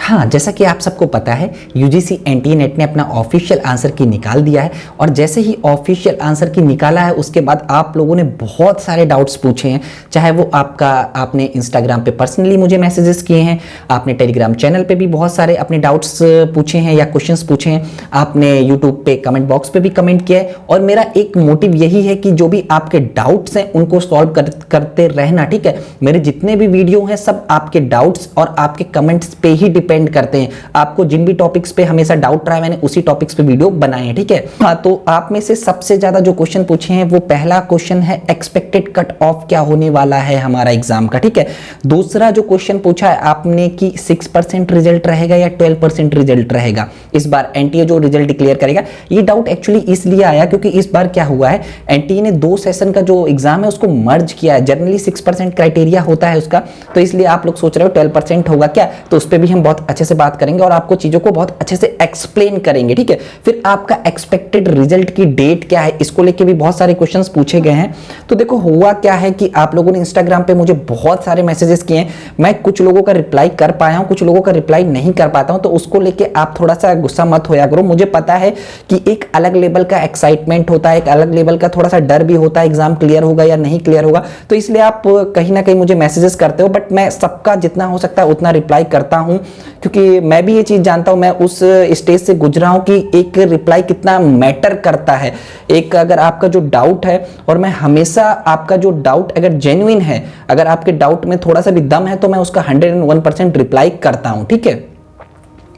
हाँ, जैसा कि आप सबको पता है यूजीसी एनटीए नेट ने अपना ऑफिशियल आंसर की निकाल दिया है और जैसे ही ऑफिशियल आंसर की निकाला है उसके बाद आप लोगों ने बहुत सारे डाउट्स पूछे हैं, चाहे वो आपने इंस्टाग्राम पे पर्सनली मुझे मैसेजेस किए हैं, आपने टेलीग्राम चैनल पे भी बहुत सारे अपने डाउट्स पूछे हैं या क्वेश्चंस पूछे हैं, आपने यूट्यूब पे कमेंट बॉक्स पे भी कमेंट किया है और मेरा एक मोटिव यही है कि जो भी आपके डाउट्स हैं उनको सॉल्व करते रहना। ठीक है, मेरे जितने भी वीडियो हैं सब आपके डाउट्स और आपके कमेंट्स पे ही डिपेंड करते हैं। आपको जिन भी टॉपिक्स पे हमेशा डाउट रहा है मैंने उसी टॉपिक्स पे वीडियो बनाए हैं। ठीक है, हाँ, तो आप में से सबसे ज्यादा जो क्वेश्चन पूछे हैं वो पहला क्वेश्चन है एक्सपेक्टेड कट ऑफ क्या होने वाला है हमारा एग्जाम का। ठीक है, दूसरा जो क्वेश्चन पूछा है आपने कि 6% रिजल्ट रहेगा या 12% रिजल्ट रहेगा इस बार एनटीए जो रिजल्ट डिक्लेयर करेगा। ये डाउट एक्चुअली इसलिए आया क्योंकि इस बार क्या हुआ है, एनटीए ने 2 सेशन का जो एग्जाम है उसको मर्ज किया है। जनरली 6% क्राइटेरिया होता है उसका, तो इसलिए आप लोग सोच रहे हो 12% होगा क्या, तो उस पर भी हम बहुत अच्छे से बात करेंगे और आपको चीजों को बहुत अच्छे से एक्सप्लेन करेंगे। ठीक है, फिर आपका एक्सपेक्टेड रिजल्ट की डेट क्या है, इसको लेके भी बहुत सारे क्वेश्चंस पूछे गए हैं। तो देखो हुआ क्या है कि आप लोगों ने इंस्टाग्राम पे मुझे बहुत सारे मैसेजेस किए हैं, मैं कुछ लोगों का रिप्लाई कर पाया हूं, कुछ लोगों का रिप्लाई नहीं कर पाता हूं, तो उसको लेके आप थोड़ा सा गुस्सा मत होया करो। मुझे पता है कि एक अलग लेवल का एक्साइटमेंट होता है, एक अलग लेवल का थोड़ा सा डर भी होता है एग्जाम क्लियर होगा या नहीं क्लियर होगा, तो इसलिए आप कहीं ना कहीं मुझे मैसेजेस करते हो, बट मैं सबका जितना हो सकता है उतना रिप्लाई करता हूं क्योंकि मैं भी ये चीज जानता हूं, मैं उस स्टेज से गुजरा हूं कि एक रिप्लाई कितना मैटर करता है। एक अगर आपका जो डाउट है, और मैं हमेशा आपका जो डाउट अगर जेन्युइन है, अगर आपके डाउट में थोड़ा सा भी दम है तो मैं उसका 101% रिप्लाई करता हूं। ठीक है,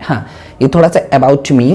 हाँ, ये थोड़ा सा अबाउट मी।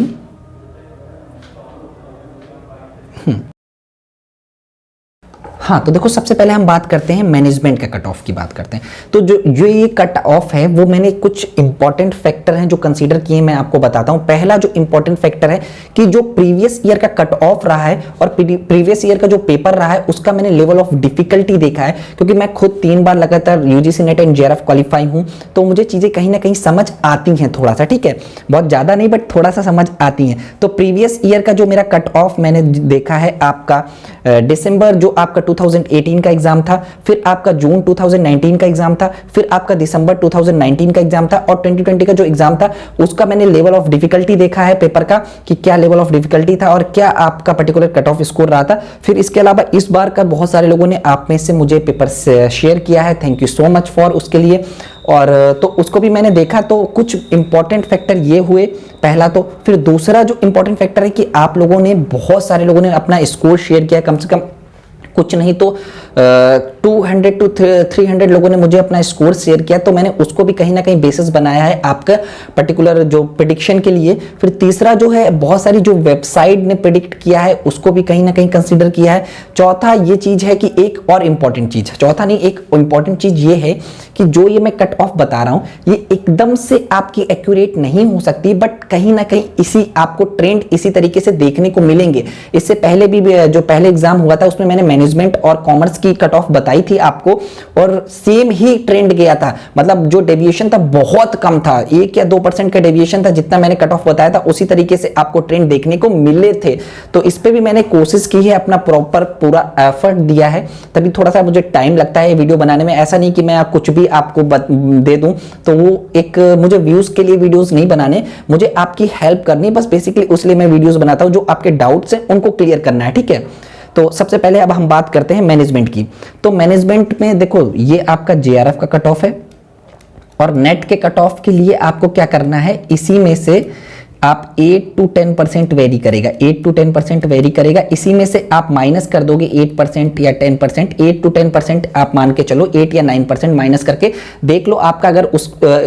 हाँ, तो देखो सबसे पहले हम बात करते हैं मैनेजमेंट का कट ऑफ की बात करते हैं। तो जो ये कट ऑफ है वो मैंने कुछ इंपॉर्टेंट फैक्टर हैं जो कंसीडर किए, मैं आपको बताता हूं। पहला जो इंपॉर्टेंट फैक्टर है कि जो प्रीवियस ईयर का कट ऑफ रहा है और प्रीवियस ईयर का जो पेपर रहा है उसका मैंने लेवल ऑफ डिफिकल्टी देखा है, क्योंकि मैं खुद 3 बार लगातार UGC net and JRF qualify हूं, तो मुझे चीजें कहीं ना कहीं समझ आती हैं थोड़ा सा। ठीक है, बहुत ज्यादा नहीं बट थोड़ा सा समझ आती हैं। तो प्रीवियस ईयर का जो मेरा कट ऑफ मैंने देखा है, आपका दिसंबर जो आपका 2018 का एग्जाम था, फिर आपका जून 2019 का एग्जाम था, फिर आपका दिसंबर 2019 का एग्जाम था और 2020 का जो एग्जाम था उसका मैंने लेवल ऑफ डिफिकल्टी देखा है पेपर का कि क्या लेवल ऑफ डिफिकल्टी था और क्या आपका पर्टिकुलर कट ऑफ स्कोर रहा था। फिर इसके अलावा इस बार का बहुत सारे लोगों ने आप में से मुझे पेपर शेयर किया है, thank you so much for उसके लिए, और तो उसको भी मैंने देखा। तो कुछ इंपॉर्टेंट फैक्टर ये हुए पहला तो। फिर दूसरा जो इंपॉर्टेंट फैक्टर है कि आप लोगों ने, बहुत सारे लोगों ने अपना स्कोर शेयर किया, कम से कम कुछ नहीं तो 200 to 300 लोगों ने मुझे अपना स्कोर शेयर किया, तो मैंने उसको भी कहीं ना कहीं बेसिस बनाया है आपका पर्टिकुलर जो प्रेडिक्शन के लिए। फिर तीसरा जो है, बहुत सारी जो वेबसाइट ने प्रेडिक्ट किया है उसको भी कहीं ना कहीं कंसीडर किया है। चौथा ये चीज है कि एक और इंपॉर्टेंट चीज, चौथा नहीं एक इंपॉर्टेंट चीज ये है कि जो ये मैं कट ऑफ बता रहा हूं ये एकदम से आपकी एक्यूरेट नहीं हो सकती, बट कहीं ना कहीं इसी आपको ट्रेंड इसी तरीके से देखने को मिलेंगे। इससे पहले भी जो पहले एग्जाम हुआ था उसमें मैंने मैनेजमेंट और कॉमर्स की कट ऑफ बताई थी आपको और सेम ही ट्रेंड गया था, मतलब जो डेविएशन था बहुत कम था, 1 या 2% का डेविएशन था, जितना मैंने कट ऑफ बताया था उसी तरीके से आपको ट्रेंड देखने को मिले थे। तो इस पे भी मैंने कोशिश की है, अपना प्रॉपर पूरा एफर्ट दिया है, तभी थोड़ा सा मुझे टाइम लगता है वीडियो बनाने में। ऐसा नहीं कि मैं कुछ भी आपको दे दूं, तो वो एक मुझे व्यूज के लिए वीडियोस नहीं बनाने, मुझे आपकी हेल्प करनी, बस बेसिकली उसलिए मैं वीडियोस बनाता हूं, जो आपके डाउट्स हैं उनको क्लियर करना है। ठीक है, तो सबसे पहले अब हम बात करते हैं मैनेजमेंट की। तो मैनेजमेंट में देखो ये आपका जेआरएफ का कट ऑफ है और नेट के कट ऑफ के लिए आपको क्या करना है, इसी में से आप 8 to 10% वेरी करेगा, 8 to 10% वेरी करेगा, इसी में से आप माइनस कर दोगे 8% या 10%, 8 to 10% आप मान के चलो, 8 या 9% माइनस करके देख लो आपका अगर उस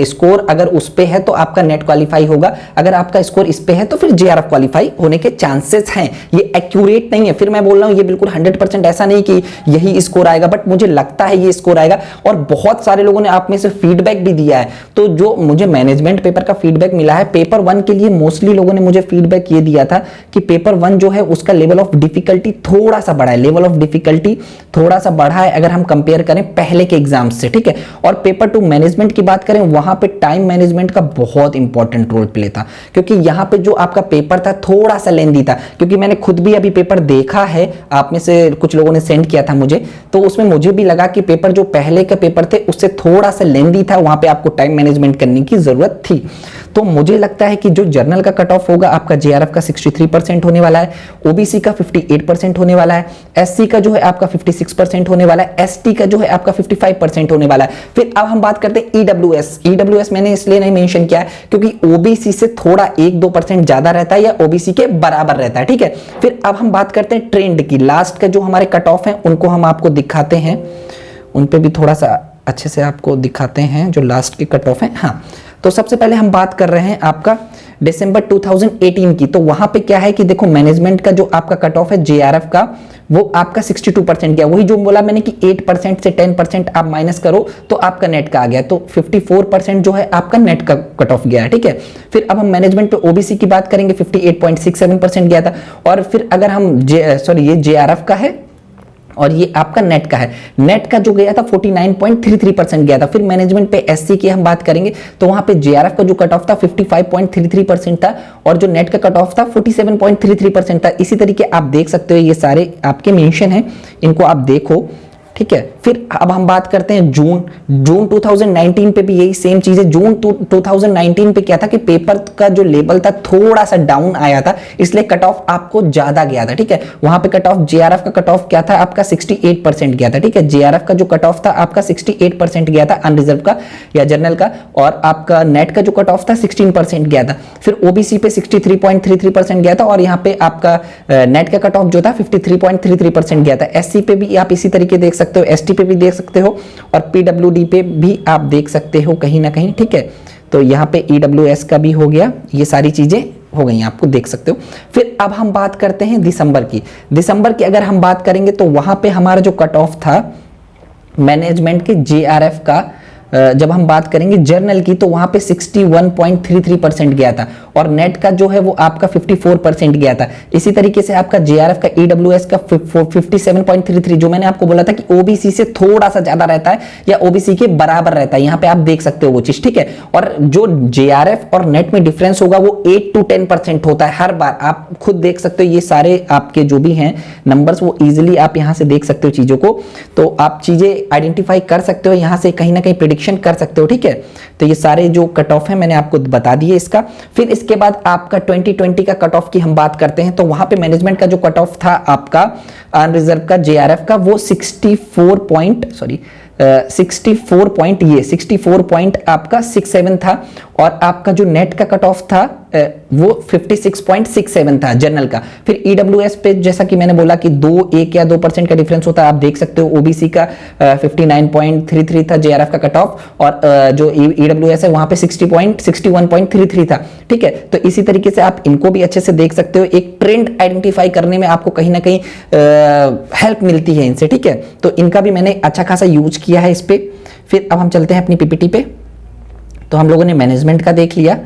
स्कोर अगर उस पे है तो आपका नेट क्वालिफाई होगा, अगर आपका स्कोर इस पे है तो फिर जेआरएफ क्वालिफाई होने के चांसेस हैं। ये एक्यूरेट नहीं है, फिर मैं बोल रहा हूँ ये बिल्कुल 100% ऐसा नहीं कि यही स्कोर आएगा, बट मुझे लगता है ये स्कोर आएगा। और बहुत सारे लोगों ने आप में से फीडबैक भी दिया है, तो जो मुझे मैनेजमेंट पेपर का फीडबैक मिला है, पेपर 1 के लिए मोस्टली लोगों ने मुझे फीडबैक ये दिया था कि पेपर 1 जो है उसका लेवल ऑफ डिफिकल्टी थोड़ा सा बढ़ा है, लेवल ऑफ डिफिकल्टी थोड़ा सा बढ़ा है अगर हम कंपेयर करें पहले के एग्जाम्स से, ठीक है। और पेपर 2 मैनेजमेंट की बात करें, वहां पे टाइम मैनेजमेंट का बहुत इंपॉर्टेंट रोल प्ले था, क्योंकि यहां पे जो आपका पेपर था थोड़ा सा लेंदी था, क्योंकि मैंने खुद भी अभी पेपर देखा है, आप में से कुछ लोगों ने सेंड किया था मुझे, तो उसमें मुझे भी लगा कि पेपर जो पहले के पेपर थे उससे थोड़ा सा लेंदी था, वहां पे आपको टाइम मैनेजमेंट करने की जरूरत थी। तो मुझे लगता है कि जो जर्नल का कट ऑफ होगा आपका जेआरएफ का 63% होने वाला है, ओबीसी का 58% होने वाला है, एससी का जो है आपका 56% होने वाला है, एसटी का जो है आपका 55% होने वाला है। फिर अब हम बात करते हैं ईडब्ल्यूएस। ईडब्ल्यूएस मैंने इसलिए नहीं मेंशन किया है क्योंकि ओबीसी से थोड़ा 1-2% ज्यादा रहता है या ओबीसी के बराबर रहता है, ठीक है। फिर अब हम बात करते हैं ट्रेंड की। लास्ट का जो हमारे कट ऑफ है उनको हम आपको दिखाते हैं, उन पे भी थोड़ा सा अच्छे से आपको दिखाते हैं जो लास्ट के कट ऑफ है। हाँ, तो सबसे पहले हम बात कर रहे हैं आपका दिसंबर 2018 की। तो वहां पे क्या है कि देखो मैनेजमेंट का जो आपका कट ऑफ है जेआरएफ का वो आपका 62% गया, वही जो बोला मैंने कि 8% से 10% आप माइनस करो तो आपका नेट का आ गया, तो 54% जो है आपका नेट का कट ऑफ गया है, ठीक है। फिर अब हम मैनेजमेंट पे ओबीसी की बात करेंगे, 58.67% गया था। और फिर अगर हम ये जेआरएफ का है और ये आपका नेट का है, नेट का जो गया था 49.33% गया था। फिर मैनेजमेंट पे एससी की हम बात करेंगे तो वहां पे जेआरएफ का जो कट ऑफ था 55.33% था और जो नेट का कट ऑफ था 47.33% था। इसी तरीके आप देख सकते हो, ये सारे आपके मेंशन हैं, इनको आप देखो, ठीक है। फिर अब हम बात करते हैं जून 2019 पे भी यही सेम चीज है। जून 2019 पे क्या था कि पेपर का जो लेवल था थोड़ा सा डाउन आया था, इसलिए कट ऑफ आपको ज्यादा गया था, ठीक है। वहां पे कट ऑफ जेआरएफ का कट ऑफ क्या था आपका 68% गया था, ठीक है। जेआरएफ का जो कट ऑफ था आपका 68% गया था अनरिजर्व का या जर्नल का, और आपका नेट का जो कट ऑफ था 16% गया था। फिर ओबीसी पे 63.33% गया था और यहाँ पे आपका नेट का कट ऑफ जो था 53.33% गया था। एससी पे भी आप इसी तरीके देख सकते हो, एसटी पे भी देख सकते हो और पीडब्ल्यूडी पे भी आप देख सकते हो कहीं ना कहीं, ठीक है। तो यहाँ पे ईडब्ल्यूएस का भी हो गया, ये सारी चीजें हो गई, आपको देख सकते हो। फिर अब हम बात करते हैं दिसंबर की। दिसंबर की अगर हम बात करेंगे तो वहां पे हमारा जो कट ऑफ था मैनेजमेंट के जेआरएफ का, जब हम बात करेंगे जर्नल की, तो वहां पे 61.33% गया था और नेट का जो है वो आपका 54% गया था। इसी तरीके से आपका जेआरएफ का ईडब्ल्यूएस का 57.33, जो मैंने आपको बोला था कि ओबीसी से थोड़ा सा ज्यादा रहता है या ओबीसी के बराबर रहता है, यहाँ पे आप देख सकते हो वो चीज, ठीक है। और जो जेआरएफ और नेट में डिफरेंस होगा वो 8 to 10% होता है हर बार, आप खुद देख सकते हो। ये सारे आपके जो भी हैं नंबर्स वो इजिली आप यहाँ से देख सकते हो चीजों को, तो आप चीजें आइडेंटिफाई कर सकते हो, यहाँ से कहीं ना कहीं प्रेडिक्शन कर सकते हो, ठीक है। तो ये सारे जो कट ऑफ है मैंने आपको बता दिए इसका। फिर इसके बाद आपका 2020 का कट ऑफ की हम बात करते हैं, तो वहां पे मैनेजमेंट का जो कट ऑफ था आपका अनरिजर्व का जेआरएफ का वो 64.67 था और आपका जो नेट का कट ऑफ था वो 56.67 था जर्नल का। फिर ईडब्ल्यूएस पे जैसा कि मैंने बोला कि 1 या 2% का डिफरेंस होता है, आप देख सकते हो। ओबीसी का 59.33 था जेआरएफ का कट ऑफ और जो ईडब्ल्यूएस है वहां पे 61.33 था, ठीक है। तो इसी तरीके से आप इनको भी अच्छे से देख सकते हो, एक ट्रेंड आइडेंटिफाई करने में आपको कहीं ना कहीं हेल्प मिलती है इनसे, ठीक है। तो इनका भी मैंने अच्छा खासा यूज किया है इस पे। फिर अब हम चलते हैं अपनी पीपीटी पे। तो हम लोगों ने मैनेजमेंट का देख लिया,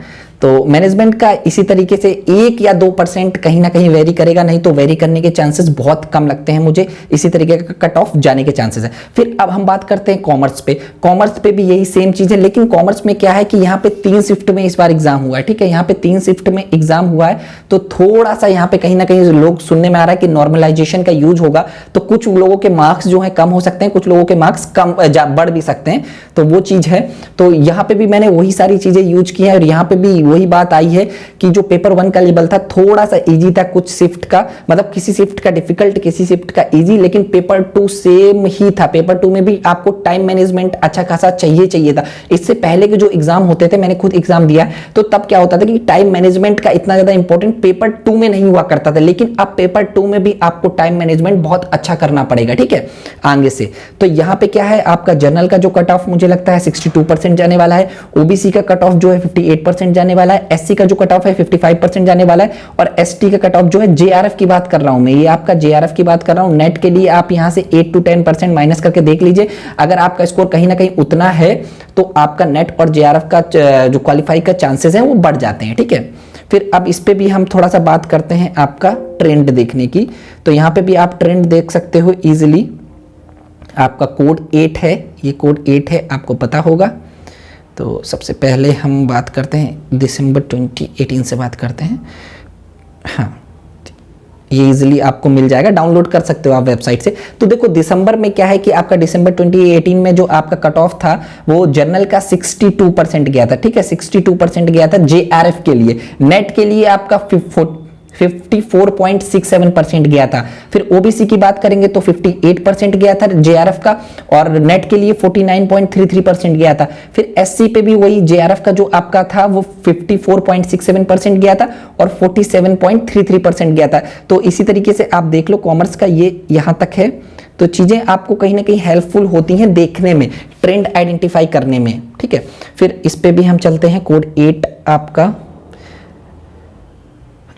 तो मैनेजमेंट का इसी तरीके से 1 या 2% कहीं ना कहीं वेरी करेगा, नहीं तो वेरी करने के चांसेस बहुत कम लगते हैं मुझे, इसी तरीके का कट ऑफ जाने के चांसेस है। फिर अब हम बात करते हैं कॉमर्स पे। कॉमर्स पे भी यही सेम चीज है, लेकिन कॉमर्स में क्या है कि यहाँ पे 3 शिफ्ट में इस बार एग्जाम हुआ है, ठीक है। यहाँ पे 3 शिफ्ट में एग्जाम हुआ है, तो थोड़ा सा यहाँ पे कहीं ना कहीं लोग सुनने में आ रहा है कि नॉर्मलाइजेशन का यूज होगा, तो कुछ लोगों के मार्क्स जो है कम हो सकते हैं, कुछ लोगों के मार्क्स कम बढ़ भी सकते हैं, तो वो चीज है। तो यहाँ पे भी मैंने वही सारी चीजें यूज की है और यहाँ पे भी वही बात आई है कि जो पेपर 1 का लेवल था थोड़ा सा इजी था, कुछ शिफ्ट का मतलब किसी शिफ्ट का डिफिकल्ट, किसी शिफ्ट का इजी, लेकिन पेपर 2 सेम ही था। पेपर 2 में भी आपको टाइम मैनेजमेंट अच्छा खासा चाहिए था। इससे पहले के जो एग्जाम होते थे, मैंने खुद एग्जाम दिया, तो तब क्या होता था कि टाइम मैनेजमेंट का इतना ज्यादा इंपॉर्टेंट पेपर 2 में नहीं हुआ करता था, लेकिन अब पेपर 2 में भी आपको टाइम मैनेजमेंट बहुत अच्छा करना पड़ेगा, ठीक है, आगे से। तो यहाँ पे क्या है, आपका जर्नल का जो कट ऑफ मुझे लगता है 62% जाने वाला है, ओबीसी का कट ऑफ जो है 58% जाने वाला है, एससी का जो कट ऑफ है 55% जाने वाला है, और एसटी का कट ऑफ जो है, जेआरएफ की बात कर रहा हूं मैं, ये आपका जेआरएफ की बात कर रहा हूं। नेट के लिए आप यहां से 8 to 10% माइनस करके देख लीजिए, अगर आपका स्कोर कहीं ना कहीं उतना है तो आपका नेट और जेआरएफ का जो क्वालिफाई का चांसेस है वो बढ़ जाते हैं, ठीक है। फिर अब इस पे भी हम थोड़ा सा बात करते हैं आपका ट्रेंड देखने की। तो यहाँ पे भी आप ट्रेंड देख सकते हो इजीली। आपका कोड 8 है, ये कोड 8 है, आपको पता होगा। तो सबसे पहले हम बात करते हैं दिसंबर 2018 से बात करते हैं। हाँ, ये इजीली आपको मिल जाएगा, डाउनलोड कर सकते हो आप वेबसाइट से। तो देखो दिसंबर में क्या है कि आपका दिसंबर 2018 में जो आपका कट ऑफ था वो जर्नल का 62% गया था, ठीक है, 62% गया था जेआरएफ के लिए। नेट के लिए आपका 54.67% गया था। फिर ओबीसी की बात करेंगे तो 58% गया था जेआरएफ का, और नेट के लिए 49.33% गया था। फिर एससी पे भी वही जेआरएफ का जो आपका था वो 54.67% गया था और 47.33% गया था। तो इसी तरीके से आप देख लो कॉमर्स का ये यहां तक है। तो चीजें आपको कहीं ना कहीं हेल्पफुल होती हैं देखने में, ट्रेंड आइडेंटिफाई करने में, ठीक है। फिर इस पे भी हम चलते हैं, कोड 8 आपका,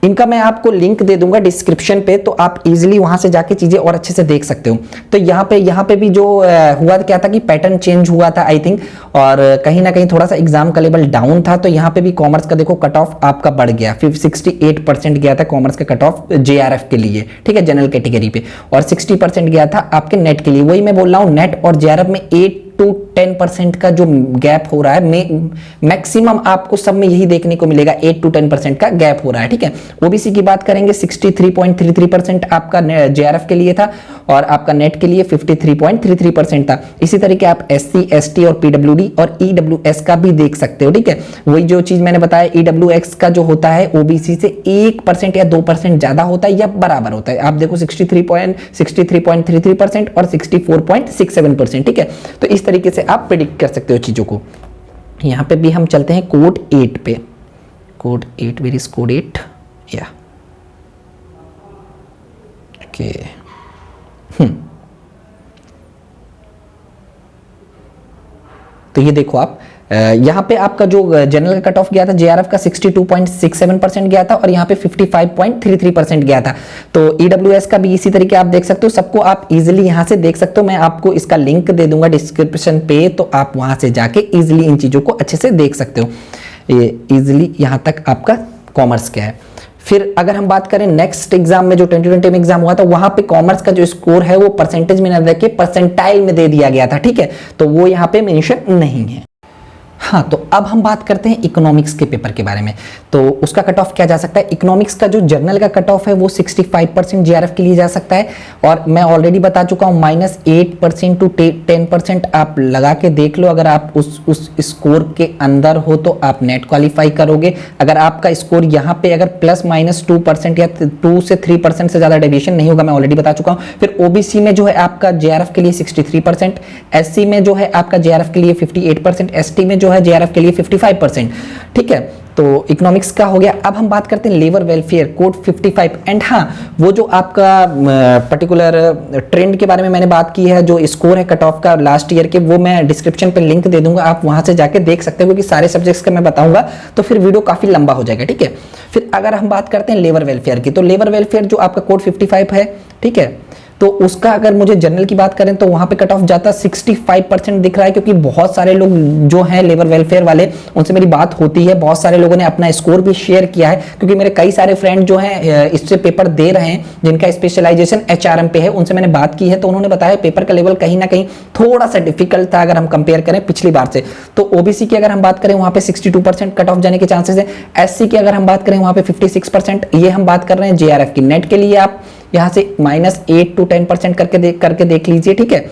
इनका मैं आपको लिंक दे दूंगा डिस्क्रिप्शन पे, तो आप इजीली वहां से जाके चीजें और अच्छे से देख सकते हो। तो यहाँ पे भी जो हुआ क्या था कि पैटर्न चेंज हुआ था आई थिंक, और कहीं ना कहीं थोड़ा सा एग्जाम का लेवल डाउन था। तो यहाँ पे भी कॉमर्स का देखो कट ऑफ आपका बढ़ गया, 68% गया था कॉमर्स का कट ऑफ जेआरएफ के लिए, ठीक है, जनरल कैटेगरी पे, और 60% गया था आपके नेट के लिए। वही मैं बोल रहा हूँ, नेट और जेआरएफ में 8 to 10% का जो गैप हो रहा है, मैक्सिमम आपको सब में यही देखने को मिलेगा, 8 to 10% का गैप हो रहा है, ठीक है। ओबीसी की बात करेंगे 63.33% आपका जेआरएफ के लिए था, और आपका नेट के लिए 53.33% था। इसी तरीके आप एससी, एसटी और पीडब्ल्यूडी और ईडब्ल्यूएस का भी देख सकते हो, ठीक है। वही जो चीज मैंने बताया, ईडब्ल्यूएस का जो होता है ओबीसी से 1% या 2% ज्यादा होता है या बराबर होता है। आप देखो 63.33% और 64.67%, ठीक है। तो इस तरीके से आप प्रेडिक्ट कर सकते हो चीजों को। यहां पे भी हम चलते हैं कोड 8 पे। कोड 8, वेयर इज कोड 8, या ओके। तो ये देखो आप, यहाँ पे आपका जो जनरल का कट ऑफ गया था जेआरएफ का 62.67% गया था, और यहाँ पे 55.33% गया था। तो ईडब्ल्यूएस का भी इसी तरीके आप देख सकते हो, सबको आप इजीली यहाँ से देख सकते हो। मैं आपको इसका लिंक दे दूंगा डिस्क्रिप्शन पे, तो आप वहां से जाके इजीली इन चीजों को अच्छे से देख सकते हो। ये इजीली यहाँ तक आपका कॉमर्स क्या है। फिर अगर हम बात करें नेक्स्ट एग्जाम में, जो 2020 में एग्जाम हुआ था, वहां पे कॉमर्स का जो स्कोर है वो परसेंटेज में न रख के परसेंटाइल में दे दिया गया था, ठीक है। तो वो यहाँ पे मेंशन नहीं है। हाँ, तो अब हम बात करते हैं इकोनॉमिक्स के पेपर के बारे में। तो उसका कट ऑफ क्या जा सकता है। इकोनॉमिक्स का जो जर्नल का कट ऑफ है वो 65% जेआरएफ के लिए जा सकता है, और मैं ऑलरेडी बता चुका हूँ -8% to 10% आप लगा के देख लो। अगर आप उस स्कोर के अंदर हो तो आप नेट क्वालिफाई करोगे। अगर आपका स्कोर यहाँ पे अगर +-2% या 2 से 3% से ज़्यादा डेविएशन नहीं होगा, मैं ऑलरेडी बता चुका हूँ। फिर ओबीसी में जो है आपका जेआरएफ के लिए 63%, एससी में जो है आपका जेआरएफ के लिए 58%, एसटी में जो है जेआरएफ के लिए 55%, ठीक है। तो इकोनॉमिक्स का हो गया। अब हम बात करते हैं लेबर वेलफेयर, कोड 55। एंड हाँ, वो जो आपका पर्टिकुलर ट्रेंड के बारे में मैंने बात की है, जो स्कोर है कट ऑफ का लास्ट ईयर के, वो मैं डिस्क्रिप्शन पे लिंक दे दूंगा, आप वहां से जाके देख सकते हो, क्योंकि सारे सब्जेक्ट्स का मैं बताऊंगा तो फिर वीडियो काफी लंबा हो जाएगा, ठीक है। फिर अगर हम बात करते हैं लेबर वेलफेयर की, तो लेबर वेलफेयर जो आपका कोड 55 है, ठीक है, तो उसका अगर मुझे जनरल की बात करें तो वहां पे कट ऑफ जाता 65% दिख रहा है, क्योंकि बहुत सारे लोग जो हैं लेबर वेलफेयर वाले, उनसे मेरी बात होती है, बहुत सारे लोगों ने अपना स्कोर भी शेयर किया है, क्योंकि मेरे कई सारे फ्रेंड जो हैं इससे पेपर दे रहे हैं, जिनका स्पेशलाइजेशन एचआरएम पे है, उनसे मैंने बात की है, तो उन्होंने बताया पेपर का लेवल कहीं ना कहीं थोड़ा सा डिफिकल्ट था अगर हम कंपेयर करें पिछली बार से। तो ओबीसी की अगर हम बात करें वहां पे 62% कट ऑफ जाने के चांसेस है। एससी की अगर हम बात करें वहां पे 56%। ये हम बात कर रहे हैं जेआरएफ की। नेट के लिए आप यहां से -8 to 10% करके देख लीजिए, ठीक है।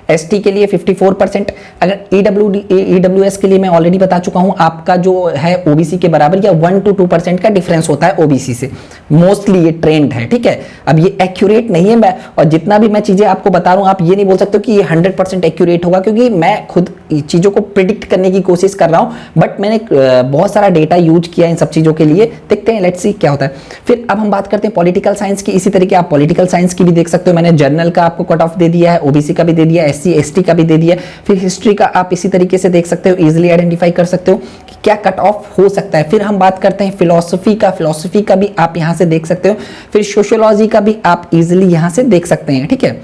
एसटी के लिए 54%। अगर ईडब्ल्यूएस के लिए मैं ऑलरेडी बता चुका हूं, आपका जो है ओबीसी के बराबर या 1 to 2% का डिफरेंस होता है ओबीसी से, मोस्टली ये ट्रेंड है, ठीक है। अब ये एक्यूरेट नहीं है, मैं और जितना भी मैं चीजें आपको बता रहा हूं, आप ये नहीं बोल सकते कि ये 100% एक्यूरेट होगा, क्योंकि मैं खुद चीजों को प्रिडिक्ट करने की कोशिश कर रहा हूं, बट मैंने बहुत सारा डेटा यूज किया इन सब चीजों के लिए। देखते हैं, लेट्स सी क्या होता है। फिर अब हम बात करते हैं पॉलिटिकल साइंस की। इसी तरीके आप पॉलिटिकल साइंस की भी देख सकते हो, मैंने जर्नल का आपको कट ऑफ दे दिया है, ओबीसी का भी दे दिया है, एससी एसटी का भी दे दिया। फिर हिस्ट्री का आप इसी तरीके से देख सकते हो, इजीली आइडेंटिफाई कर सकते हो कि क्या कट ऑफ हो सकता है। फिर हम बात करते हैं फिलॉसफी का भी आप यहां से देख सकते हो। फिर सोशियोलॉजी का भी आप इजीली यहां से देख सकते हैं, ठीक है।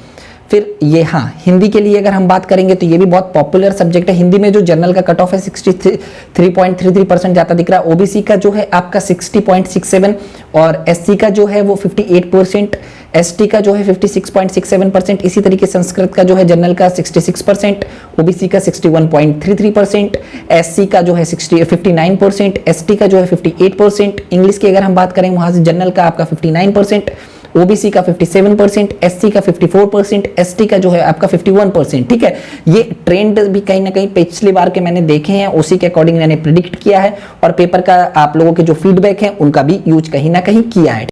फिर ये हाँ, हिंदी के लिए अगर हम बात करेंगे तो ये भी बहुत पॉपुलर सब्जेक्ट है। हिंदी में जो जनरल का कट ऑफ है 63.33% जाता दिख रहा है। ओबीसी का जो है आपका 60.67 और एससी का जो है वो 58%, एसटी का जो है 56.67%, इसी तरीके संस्कृत का जो है जनरल का 66%, ओबीसी का 61.33%, एससी का जो है 59%, एसटी का जो है 58%, इंग्लिश की अगर हम बात करें वहां से जनरल का आपका 59%, ओबीसी का 57%, एससी का 54%, एसटी का जो है आपका 51%। ठीक है, ये ट्रेंड भी कहीं ना कहीं पिछली बार के मैंने देखे हैं, उसी के अकॉर्डिंग मैंने प्रिडिक्ट किया है और पेपर का आप लोगों के जो फीडबैक है उनका भी यूज कहीं ना कहीं किया है।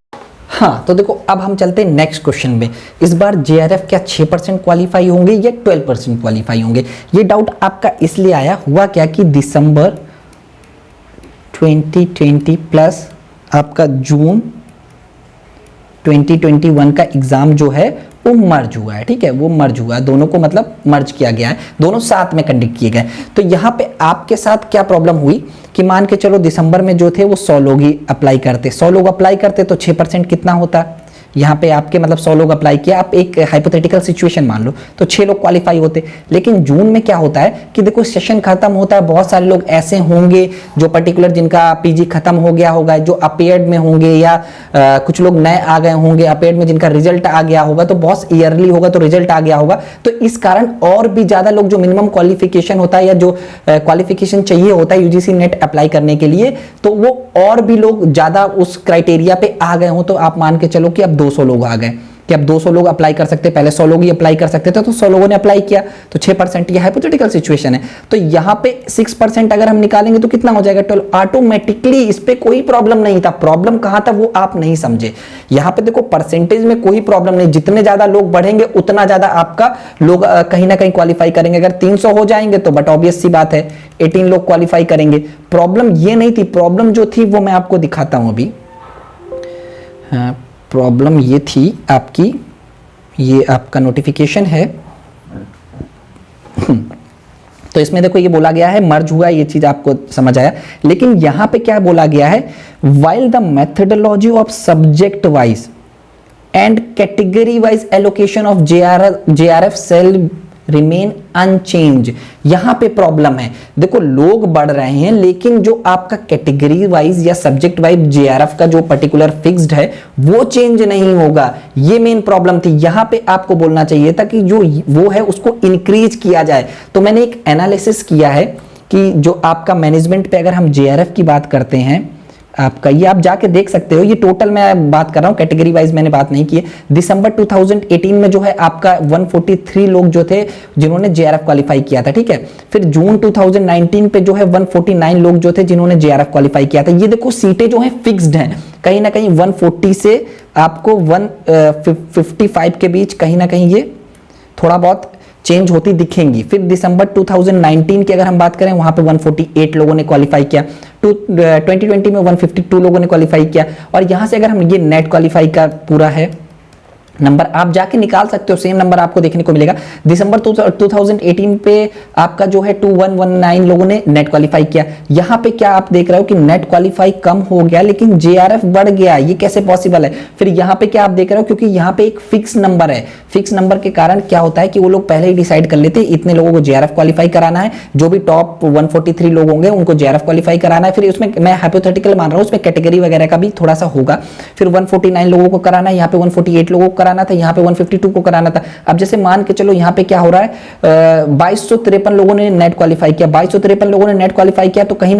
हाँ, तो देखो अब हम चलते हैं नेक्स्ट क्वेश्चन में। इस बार जेआरएफ क्या 6% क्वालिफाई होंगे या 12% क्वालिफाई होंगे? ये डाउट आपका इसलिए आया, हुआ क्या कि दिसंबर 2020 प्लस आपका जून 2021 का एग्जाम जो है वो मर्ज हुआ है। ठीक है, वो मर्ज हुआ है, दोनों को मतलब मर्ज किया गया है, दोनों साथ में कंडक्ट किए गए। तो यहाँ पे आपके साथ क्या प्रॉब्लम हुई कि मान के चलो दिसंबर में जो थे वो 100 लोग ही अप्लाई करते, 100 लोग अप्लाई करते तो 6% कितना होता? यहाँ पे आपके मतलब 100 लोग अप्लाई किया, आप एक हाइपोथेटिकल सिचुएशन मान लो तो 6 लोग क्वालिफाई होते। लेकिन जून में क्या होता है कि देखो सेशन खत्म होता है, बहुत सारे लोग ऐसे होंगे जो पर्टिकुलर जिनका पीजी खत्म हो गया होगा, जो अपेयर्ड में होंगे या कुछ लोग नए आ गए होंगे अपेयर्ड में, जिनका रिजल्ट आ गया होगा तो बहुत ईयरली होगा तो रिजल्ट आ गया होगा, तो इस कारण और भी ज्यादा लोग जो मिनिमम क्वालिफिकेशन होता है या जो क्वालिफिकेशन चाहिए होता है यूजीसी नेट अप्लाई करने के लिए, तो वो और भी लोग ज्यादा उस क्राइटेरिया पे आ गए हो। तो आप मान के चलो कि अब 200 लोग आ गए कि अब 200 लोग अप्लाई कर सकते, पहले 100 लोग ही अप्लाई कर सकते थे तो 100 लोगों ने अप्लाई किया तो 6%, ये हाइपोथेटिकल सिचुएशन है। तो यहाँ पे 6% अगर हम निकालेंगे तो कितना हो जाएगा 12। ऑटोमेटिकली इस पे कोई प्रॉब्लम नहीं था, प्रॉब्लम कहां था वो आप नहीं समझे। यहाँ पे देखो परसेंटेज में कोई प्रॉब्लम नहीं, जितने ज्यादा लोग बढ़ेंगे उतना ज्यादा आपका लोग कहीं ना कहीं क्वालिफाई करेंगे। अगर 300 हो जाएंगे तो बट ऑब्वियस सी बात है 18 लोग क्वालिफाई करेंगे। प्रॉब्लम ये नहीं थी, प्रॉब्लम जो थी वो मैं आपको दिखाता हूं अभी। प्रॉब्लम ये थी आपकी, ये आपका नोटिफिकेशन है तो इसमें देखो ये बोला गया है मर्ज हुआ, ये चीज आपको समझ आया। लेकिन यहां पे क्या बोला गया है, while the methodology of subject wise and category wise allocation of JRF cell remain unchange. यहां पे प्रॉब्लम है, देखो लोग बढ़ रहे हैं लेकिन जो आपका कैटेगरी वाइज या सब्जेक्ट वाइज जेआरएफ का जो पर्टिकुलर फिक्स्ड है वो चेंज नहीं होगा, ये मेन प्रॉब्लम थी। यहां पे आपको बोलना चाहिए था कि जो वो है उसको इंक्रीज किया जाए। तो मैंने एक एनालिसिस किया है कि जो आपका मैनेजमेंट पे अगर हम जेआरएफ की बात करते हैं आपका, ये आप जाके देख सकते हो, ये टोटल मैं बात कर रहा हूं, कैटेगरी वाइज मैंने बात नहीं की है। दिसंबर 2018 में जो है आपका 143 लोग जो थे जिन्होंने जेआरएफ क्वालिफाई किया था। ठीक है, फिर जून 2019 पे जो है 149 लोग जो थे जिन्होंने जेआरएफ क्वालिफाई किया था। ये देखो सीटें जो है फिक्स्ड हैं, कहीं ना कहीं 140 से आपको 155 के बीच कहीं ना कहीं ये थोड़ा बहुत चेंज होती दिखेंगी। फिर दिसंबर 2019 की अगर हम बात करें वहां पे 148 लोगों ने क्वालिफाई किया, 2020 में 152 लोगों ने क्वालिफाई किया। और यहां से अगर हम ये नेट क्वालिफाई का पूरा है नंबर आप जाके निकाल सकते हो, सेम नंबर आपको देखने को मिलेगा। दिसंबर 2018 पे आपका जो है 2119 लोगों ने नेट क्वालिफाई किया। यहां पे क्या आप देख रहे हो कि नेट क्वालिफाई कम हो गया लेकिन जेआरएफ बढ़ गया, ये कैसे पॉसिबल है? फिर यहां पे क्या आप देख रहे हो, क्योंकि यहां पे एक फिक्स नंबर है, फिक्स नंबर के कारण क्या होता है कि वो लोग पहले ही डिसाइड कर लेते हैं इतने लोगों को जेआरएफ क्वालिफाई कराना है, जो भी टॉप 143 लोग होंगे उनको जेआरएफ क्वालिफाई कराना है। फिर उसमें मैं हाइपोथेटिकल मान रहा हूं, उसमें कैटेगरी वगैरह का भी थोड़ा सा होगा। फिर 149 लोगों को कराना है, यहाँ पे 148 लोगों को कराना था, यहाँ पे 152 को कराना था। अब जैसे मान के चलो यहाँ पे क्या हो रहा है, 2253 लोगों ने नेट क्वालिफाई किया, 2253 लोगों ने नेट क्वालिफाई किया तो कहीं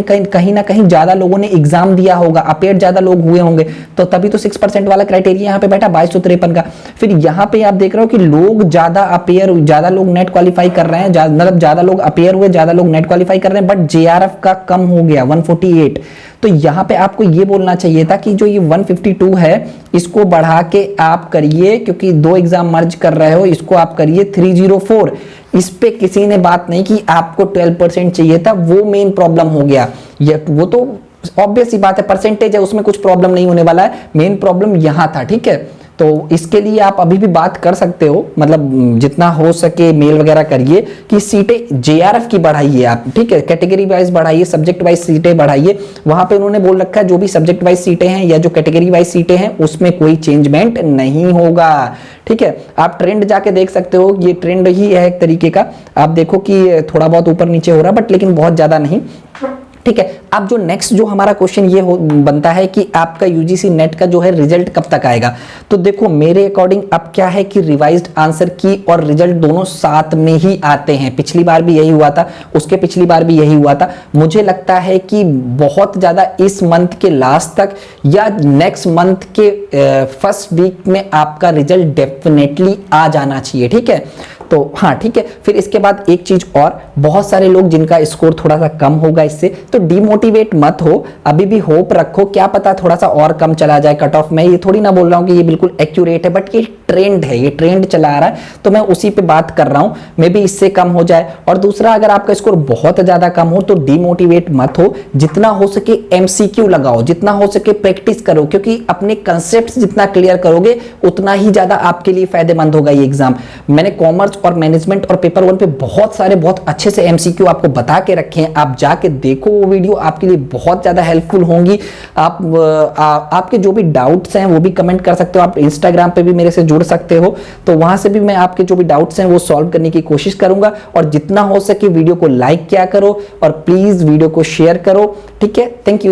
ना कहीं ज्यादा लोगों ने एग्जाम दिया होगा, अपेयर ज्यादा लोग हुए होंगे, तो तभी तो 6% वाला क्राइटेरिया यहाँ पे बैठा 2253 का। फिर यहाँ पे आप देख रहे हो कि लोग ज्यादा अपेयर, ज्यादा लोग नेट क्वालिफाई कर रहे हैं, मतलब ज्यादा लोग अपेयर हुए, ज्यादा लोग नेट क्वालिफाई कर रहे हैं, बट जेआरएफ का कम हो गया 148। तो यहाँ पे आपको ये बोलना चाहिए था कि जो ये 152 है इसको बढ़ा के आप करिए, क्योंकि दो एग्जाम मर्ज कर रहे हो, इसको आप करिए 304। इस पे किसी ने बात नहीं की, आपको 12% चाहिए था, वो मेन प्रॉब्लम हो गया। ये वो तो ऑब्वियस ही बात है, परसेंटेज है उसमें कुछ प्रॉब्लम नहीं होने वाला है, मेन प्रॉब्लम यहां था। ठीक है, तो इसके लिए आप अभी भी बात कर सकते हो, मतलब जितना हो सके मेल वगैरह करिए कि सीटें जेआरएफ की बढ़ाइए आप, ठीक है, कैटेगरी वाइज बढ़ाइए, सब्जेक्ट वाइज सीटें बढ़ाइए। वहां पे उन्होंने बोल रखा है जो भी सब्जेक्ट वाइज सीटें हैं या जो कैटेगरी वाइज सीटें हैं उसमें कोई चेंजमेंट नहीं होगा, ठीक है। आप ट्रेंड जाके देख सकते हो, ये ट्रेंड ही है एक तरीके का। आप देखो कि थोड़ा बहुत ऊपर नीचे हो रहा है बट लेकिन बहुत ज्यादा नहीं, ठीक है। अब जो नेक्स्ट जो हमारा क्वेश्चन ये बनता है कि आपका यूजीसी नेट का जो है रिजल्ट कब तक आएगा। तो देखो मेरे अकॉर्डिंग अब क्या है कि रिवाइज्ड आंसर की और रिजल्ट दोनों साथ में ही आते हैं। पिछली बार भी यही हुआ था, उसके पिछली बार भी यही हुआ था। मुझे लगता है कि बहुत ज्यादा इस मंथ के लास्ट तक या नेक्स्ट मंथ के फर्स्ट वीक में आपका रिजल्ट डेफिनेटली आ जाना चाहिए, ठीक है। तो हाँ ठीक है। फिर इसके बाद एक चीज और, बहुत सारे लोग जिनका स्कोर थोड़ा सा कम होगा इससे, तो डिमोटिवेट मत हो, अभी भी होप रखो, क्या पता थोड़ा सा और कम चला जाए कट ऑफ। मैं ये थोड़ी ना बोल रहा हूँ कि ये बिल्कुल एक्यूरेट है, बट ये ट्रेंड है, ये ट्रेंड चला आ रहा है, तो मैं उसी पे बात कर रहा हूँ। मे बी इससे कम हो जाए। और दूसरा, अगर आपका स्कोर बहुत ज्यादा कम हो तो डिमोटिवेट मत हो, जितना हो सके एमसीक्यू लगाओ, जितना हो सके प्रैक्टिस करो, क्योंकि अपने कंसेप्ट जितना क्लियर करोगे उतना ही ज्यादा आपके लिए फायदेमंद होगा ये एग्जाम। मैंने कॉमर्स और मैनेजमेंट और पेपर 1 पे बहुत सारे बहुत अच्छे से एमसीक्यू आपको बता के रखे हैं, आप जाके देखो वो वीडियो, आपके लिए बहुत ज्यादा हेल्पफुल होंगी। आपके जो भी डाउट्स हैं वो भी कमेंट कर सकते हो, आप इंस्टाग्राम पे भी मेरे से जुड़ सकते हो, तो वहां से भी मैं आपके जो भी डाउट्स हैं वो सॉल्व करने की कोशिश करूंगा। और जितना हो सके वीडियो को लाइक किया करो और प्लीज वीडियो को शेयर करो, ठीक है। Thank you.